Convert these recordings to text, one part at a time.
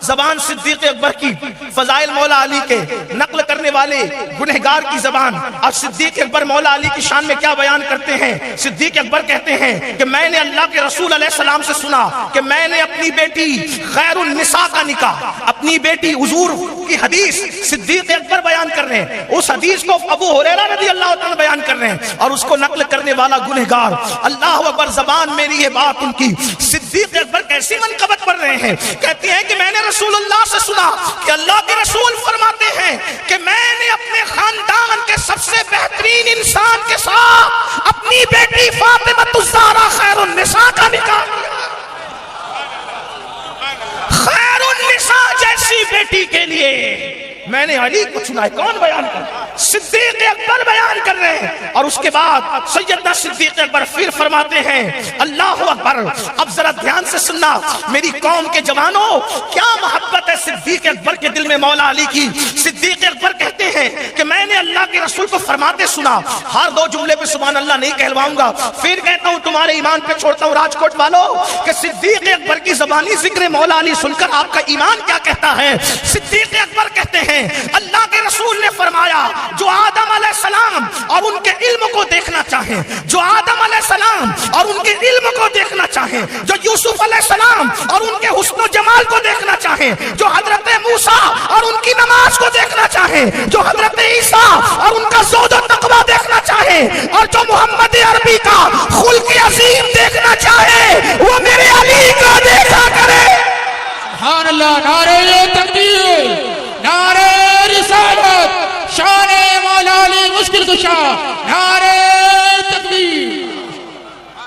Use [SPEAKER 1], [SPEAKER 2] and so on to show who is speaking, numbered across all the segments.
[SPEAKER 1] زبان صدیق اکبر کی، فضائل مولا علی کے نقل کرنے والے گنہگار کی زبان. اور صدیق اکبر مولا علی کی شان میں کیا بیان کرتے ہیں؟ صدیق اکبر کہتے ہیں کہ میں نے اللہ کے رسول علیہ السلام سے سنا کہ میں نے اپنی بیٹی خیر النساء کا نکاح، اپنی بیٹی حضور کی حدیث صدیق اکبر بیان کر رہے ہیں. اس حدیث کو ابو ہریرہ رضی اللہ تعالیٰ بیان کر رہے ہیں اور اس کو نقل کرنے والا گنہگار. اللہ اکبر، زبان میری یہ بات ان کی. صدیق اکبر کیسی منقبت پڑھ رہے ہیں؟ کہتے ہیں کہ میں نے رسول اللہ سے سنا کہ اللہ کے رسول فرماتے ہیں کہ میں نے اپنے خاندان کے سب سے بہترین انسان کے ساتھ اپنی بیٹی فاطمہ الزہرا خیر النساء کا نکاح کیا. خیر النساء جیسی بیٹی کے لیے میں نے علی کو چنا ہے. کون بیان کر؟ صدیق اکبر بیان کر رہے ہیں. اور اس کے بعد سیدنا صدیق اکبر پھر فرماتے ہیں اللہ اکبر. اب ذرا دھیان سے سننا میری قوم کے جوانوں، کیا محبت ہے صدیق اکبر کے دل میں مولا علی کی. صدیق اکبر کہتے ہیں کہ میں نے اللہ کے رسول کو فرماتے سنا. ہر دو جملے پہ سبحان اللہ نہیں کہلواؤں گا، پھر کہتا ہوں تمہارے ایمان پہ چھوڑتا ہوں راجکوٹ والوں، کہ صدیق اکبر کی زبانی ذکر مولا علی سن کر آپ کا ایمان کیا کہتا ہے. صدیق اکبر کہتے ہیں اللہ کے رسول نے فرمایا جو آدم علیہ السلام اور ان کے علم کو دیکھنا چاہیں، جو آدم علیہ السلام اور ان کے علم کو دیکھنا چاہیں، جو یوسف علیہ السلام اور ان کے حسن و جمال کو دیکھنا چاہیں، جو حضرت موسیٰ اور ان کی نماز کو دیکھنا چاہیں، جو حضرت عیسیٰ اور ان کا زہد و تقویٰ دیکھنا چاہیں، اور جو محمد عربی کا خلق عظیم دیکھنا چاہے وہ میرے علی کا دیکھا کرے.
[SPEAKER 2] سبحان اللہ. نعرہ تکبیر، نعرہ رسالت، شان مولا علی مشکل کشا، نعرہ تکبیر.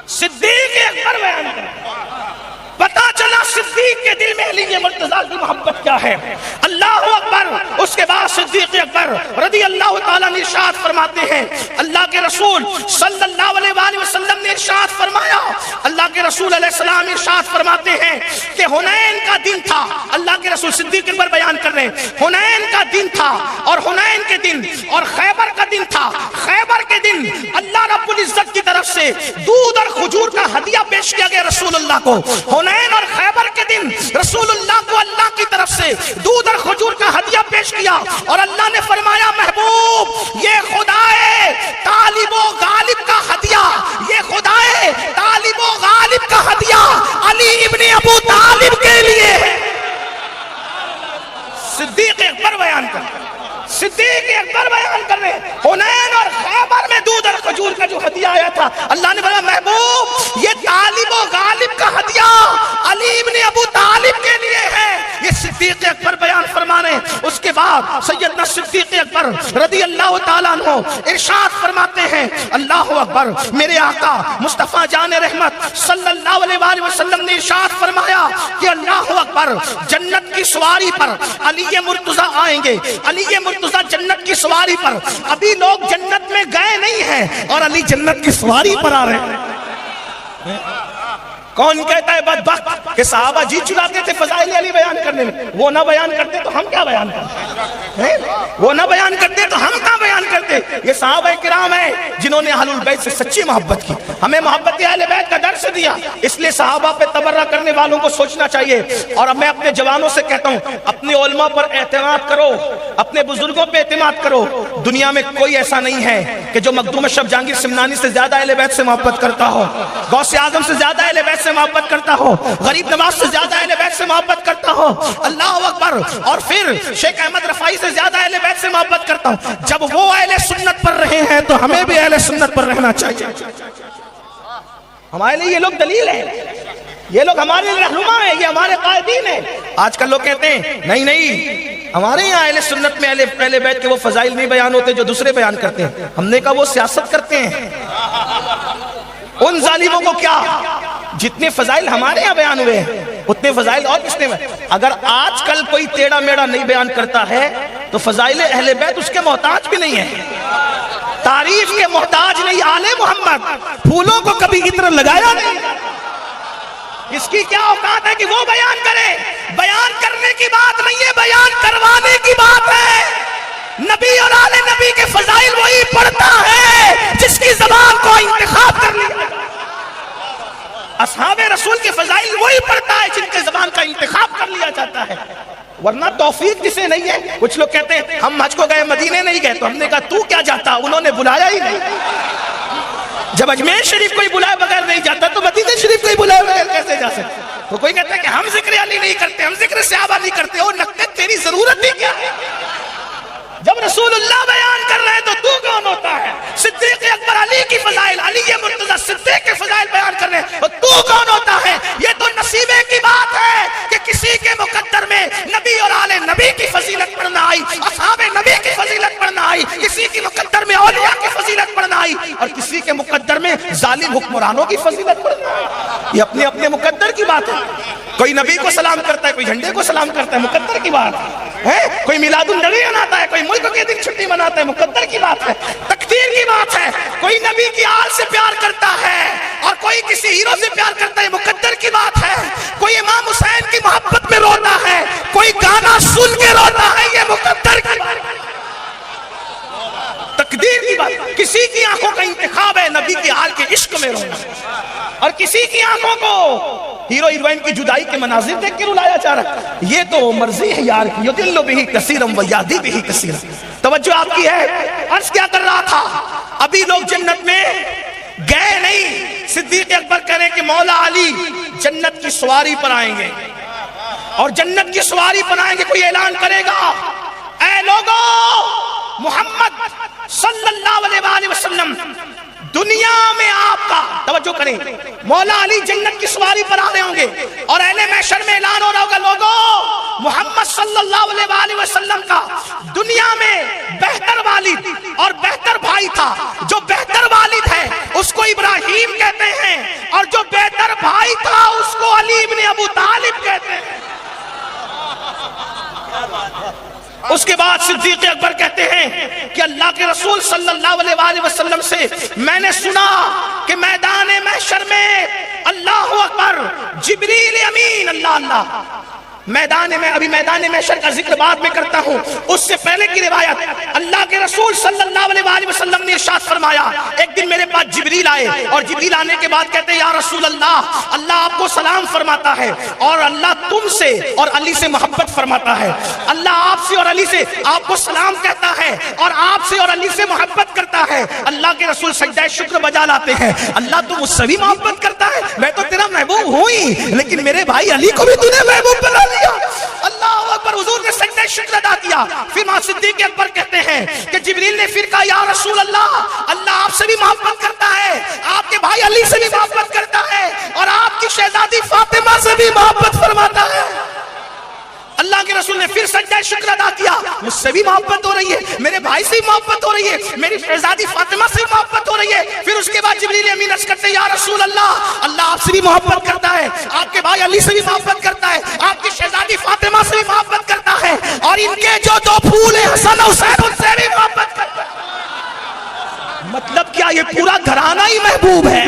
[SPEAKER 1] صدیق اکبر بیان کریں. پتا چلا صدیق کے دل میں علی مرتضیٰ کی محبت کیا ہے. اللہ اکبر. اس کے بعد صدیق اکبر رضی اللہ تعالیٰ نے ارشاد فرماتے ہیں اللہ کے رسول صلی اللہ علیہ وآلہ وسلم نے ارشاد فرمایا، اللہ کے رسول علیہ السلام ارشاد فرماتے ہیں کہ حنین کا دن تھا. اللہ کے رسول صدیق اکبر بیان کر رہے ہیں حنین کا دن تھا، اور حنین کے دن اور خیبر کا دن تھا. خیبر کے دن اللہ رب العزت کی طرف سے دودھ اور کھجور کا ہدیہ پیش کیا گیا رسول اللہ کو. حنین اور خیبر کے دن رسول اللہ کو اللہ کی طرف سے دودھ اور کھجور کا ہدیہ پیش کیا، اور اللہ نے فرمایا محبوب یہ خدائے طالب و غالب کا ہدیہ، یہ خدائے طالب و غالب کا ہدیہ علی ابن ابو طالب کے لیے. صدیق اکبر بیان کر رہے ہیں، صدیق اکبر بیان کر رہے ہیں حنین اور خیبر میں دودھ اور کھجور کا جو ہدیہ آیا تھا، اللہ نے فرمایا محبوب یہ طالب و غالب کا ہدیہ علی ابن ابو طالب کے لیے ہے. یہ صدیق اکبر بیان فرما رہے ہیں. اس کے بعد سیدنا صدیق اکبر رضی اللہ تعالیٰ عنہ ارشاد فرماتے ہیں اللہ اکبر. میرے آقا مصطفیٰ جان رحمت صلی اللہ علیہ وآلہ وسلم نے ارشاد فرمایا کہ اللہ اکبر جنت کی سواری پر علی مرتضیٰ آئیں گے. علی مرتضیٰ جنت کی سواری پر. ابھی لوگ جنت میں گئے نہیں ہیں اور علی جنت کی سواری پر آ رہے ہیں. کون کہتا ہے بدبخت کہ صحابہ جی چلاتے تھے فضائل علی بیان کرنے میں؟ وہ نہ بیان کرتے تو ہم کیا بیان کرتے؟ وہ نہ بیان کرتے تو ہم کیا بیان کرتے؟ یہ صحابہ کرام ہیں جنہوں نے اہل البیت سے سچی محبت کی، ہمیں محبت اہل بیت کا درس دیا. اس لیے صحابہ پہ تبرہ کرنے والوں کو سوچنا چاہیے. اور اب میں اپنے جوانوں سے کہتا ہوں اپنے علماء پر اعتماد کرو، اپنے بزرگوں پہ اعتماد کرو. دنیا میں کوئی ایسا نہیں ہے کہ جو مخدوم اشرف جہانگیر سمنانی سے زیادہ اہل بیت سے محبت کرتا ہو، غوث اعظم سے زیادہ اہل بیت سے محبت کرتا ہو، غریب نواز سے زیادہ اہل بیت سے محبت کرتا ہو. اللہ اکبر. اور پھر شیخ احمد رفاعی سے زیادہ اہل بیت سے محبت کرتا ہوں. جب وہ اہل سنت پر رہے ہیں تو ہمیں بھی اہل سنت پر رہنا چاہیے. ہمارے لیے یہ لوگ دلیل ہے، یہ لوگ ہمارے لیے رہنما ہیں، یہ ہمارے قائدین ہیں. آج کل لوگ کہتے ہیں نہیں ہمارے یہاں اہل سنت میں اہل بیت کے وہ فضائل نہیں بیان ہوتے جو دوسرے بیان کرتے ہیں. ہم نے کہا وہ سیاست کرتے ہیں. ان ظالموں کو کیا، جتنے فضائل ہمارے یہاں بیان ہوئے ہیں اتنے فضائل اور کس نے. اگر آج کل کوئی ٹیڑھا میڑھا نہیں بیان کرتا ہے تو فضائل اہل بیت اس کے محتاج بھی نہیں ہے، تعریف کے محتاج نہیں. آل محمد پھولوں کو کبھی عطر لگایا نہیں. اس کی کیا اوقات ہے کہ وہ بیان کرے؟ بیان کرنے کی بات نہیں ہے، بیان کروانے کی بات ہے. نبی اور آل نبی کے فضائل وہی پڑھتا ہے جس کی زبان کو انتخاب کر لیا. اصحاب رسول کے فضائل وہی پڑھتا ہے جن کے زبان کا انتخاب کر لیا جاتا ہے، ورنہ توفیق جسے نہیں ہے۔ کچھ لوگ کہتے ہیں ہم حج کو گئے مدینے نہیں گئے، تو ہم نے کہا تو کیا جاتا، انہوں نے بلایا ہی نہیں۔ جب اجمیر شریف کوئی بلائے بغیر نہیں جاتا تو مدینہ شریف کوئی بلائے بغیر کیسے جا سکتے؟ تو کوئی کہتا ہے کہ ہم ذکر علی نہیں کرتے، ہم ذکر صحابہ نہیں کرتے، اور نقطے تیری ضرورت ہی کیا ہے؟ جب رسول اللہ بیان کر رہے ہیں تو کون ہوتا ہے؟ صدیق اکبر علی کی فضائل، علی مرتضی صدیق کے فضائل بیان کر رہے ہیں تو کون ہوتا ہے؟ یہ تو نصیبے کی بات ہے کہ کسی کے مقدر میں نبی اور آل نبی کی فضیلت پڑھنا آئی، اصحاب نبی کی فضیلت پڑھنا آئی، کسی کی مقدر میں اولیاء کی فضیلت پڑھنا آئی، اور کسی کے مقدر میں ظالم حکمرانوں کی فضیلت پڑھنا آئی۔ یہ اپنے اپنے مقدر کی بات ہے۔ کوئی نبی کو سلام کرتا ہے، کوئی جھنڈے کو سلام کرتا ہے، مقدر کی بات ہے۔ کوئی میلاد النبی مناتا ہے، کوئی ملک کے دن چھٹی مناتا ہے، مقدر کی بات ہے، تقدیر کی بات ہے۔ کوئی نبی کی آل سے پیار کرتا ہے اور کوئی کسی ہیرو سے پیار کرتا ہے، مقدر کی بات ہے۔ کوئی امام حسین کی محبت میں روتا ہے، کوئی گانا سن کے روتا ہے، یہ مقدر کی بات ہے، تقدیر کی بات۔ کسی کی آنکھوں کا انتخاب ہے نبی کی آل کے عشق میں رونا، اور کسی کی آنکھوں کو ہیرو ہیروئن کی جدائی کے مناظر دیکھ کے رلایا جا رہا ہے۔ یہ تو مرضی ہے یار کی، یدل بہ کثیرا ویہدی بہ کثیرا۔ توجہ آپ کی ہے؟ عرض کیا کر رہا تھا؟ ابھی لوگ جنت میں گئے نہیں۔ صدیق اکبر کہہ رہے ہیں کہ مولا علی جنت کی سواری پر آئیں گے، اور جنت کی سواری پر آئیں گے، کوئی اعلان کرے گا اے لوگو محمد صلی اللہ علیہ وآلہ وسلم دنیا میں آپ کا، توجہ کریں، مولا علی جنت کی سواری پر آ رہے ہوں گے، اور اہل محشر میں اعلان ہو رہا ہوگا لوگوں محمد صلی اللہ علیہ وآلہ وسلم کا دنیا میں بہتر والد اور بہتر بھائی تھا۔ جو بہتر والد ہے اس کو ابراہیم کہتے ہیں، اور جو بہتر بھائی تھا اس کو علی ابن ابو طالب کہتے ہیں۔ اس کے بعد صدیق اکبر کہتے ہیں کہ اللہ کے رسول صلی اللہ علیہ وآلہ وسلم سے میں نے سنا کہ میدان محشر میں اللہ اکبر جبریل امین، اللہ اللہ، ابھی میدان محشر کا ذکر بعد میں کرتا ہوں، اس سے پہلے کی روایت، اللہ کے رسول صلی اللہ علیہ وآلہ وسلم نے ارشاد فرمایا ایک دن میرے پاس جبریل آئے، اور جبریل آنے کے بعد کہتے ہیں یا رسول اللہ، اللہ آپ کو سلام فرماتا ہے، اور اللہ تم سے اور علی سے محبت فرماتا ہے۔ اللہ آپ سے اور علی سے آپ کو سلام کہتا ہے، اور آپ سے اور علی سے محبت کرتا ہے۔ اللہ کے رسول سجدہ شکر بجا لاتے ہیں، اللہ تو مجھ سے بھی محبت کرتا ہے، میں تو تیرا محبوب ہوں ہی، لیکن میرے بھائی علی کو بھی تو نے محبوب بنا لیا۔ اللہ اکبر، حضور نے سجدہ شکر ادا کیا۔ پھر ماں صدیق اکبر کہتے ہیں کہ جبریل نے پھر کہا یا رسول اللہ، اللہ آپ سے بھی محبت کرتا ہے، آپ کے بھائی علی سے بھی محبت کرتا ہے، اور آپ کی شہزادی فاطمہ سے بھی محبت فرماتا ہے۔ اللہ کے رسول نے پھر سجدہ شکر ادا کیا، مجھ سے بھی محبت ہو رہی ہے، میرے بھائی سے بھی محبت ہو رہی ہے، میری شہزادی فاطمہ سے بھی محبت ہو رہی ہے۔ پھر اس کے بعد جبریل امین عرض کرتے ہیں یا رسول اللہ، اللہ آپ سے بھی محبت کرتا ہے، آپ کے بھائی علی سے بھی محبت کرتا ہے، آپ کی شہزادی فاطمہ سے بھی محبت کرتا ہے، اور ان کے جو دو پھول ہیں حسن حسین ان سے بھی محبت کرتا ہے۔ مطلب کیا؟ یہ پورا گھرانہ ہی محبوب ہے،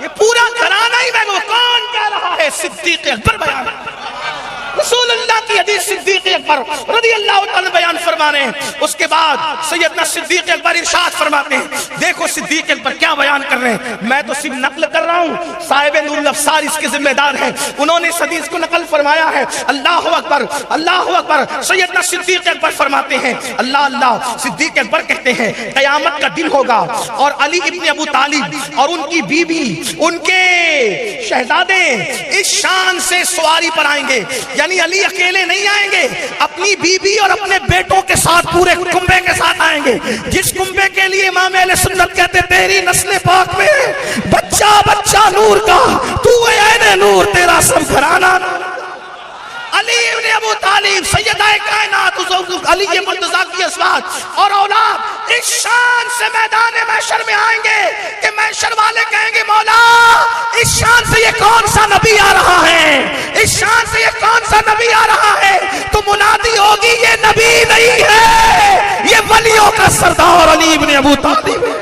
[SPEAKER 1] یہ پورا گھرانہ ہی محبوب۔ کون کہہ رہا ہے؟ صدیق اکبر بیان، رسول اللہ کی حدیث صدیق اکبر رضی اللہ عنہ بیان فرما رہے ہیں۔ اس کے بعد سیدنا صدیق اکبر ارشاد فرماتے ہیں، دیکھو صدیق اکبر کیا بیان کر رہے ہیں، میں تو صرف نقل کر رہا ہوں، صاحب نور الابصار اس کے ذمہ دار ہیں، انہوں نے اس حدیث کو نقل فرمایا ہے۔ اللہ اکبر، اللہ اکبر۔ سیدنا صدیق اکبر فرماتے ہیں اللہ اللہ، صدیق اکبر کہتے ہیں قیامت کا دن ہوگا، اور علی ابن ابو طالب اور ان کی بیوی، ان کے شہزادے اس شان سے سواری پر آئیں گے، یعنی علی اکیلے نہیں آئیں گے، اپنی بیوی اور اپنے بیٹوں کے ساتھ پورے کنبے کے ساتھ آئیں گے، جس کنبے کے لیے امام اہل سنت کہتے تیری نسل پاک میں بچہ بچہ نور کا، تو اے عین نور، تیرا سب گھرانہ علی ابن ابو طالب، سیدہ کائنات علی مرتضیٰ کی ازواج اور اولاد اس شان سے میدان محشر میں آئیں گے کہ محشر والے کہیں گے مولا اس شان سے یہ کون سا نبی آ رہا ہے، اس شان سے یہ کون سا نبی آ رہا ہے، تو منادی ہوگی یہ نبی نہیں ہے، یہ ولیوں کا سردار علی ابن ابو طالب ہے۔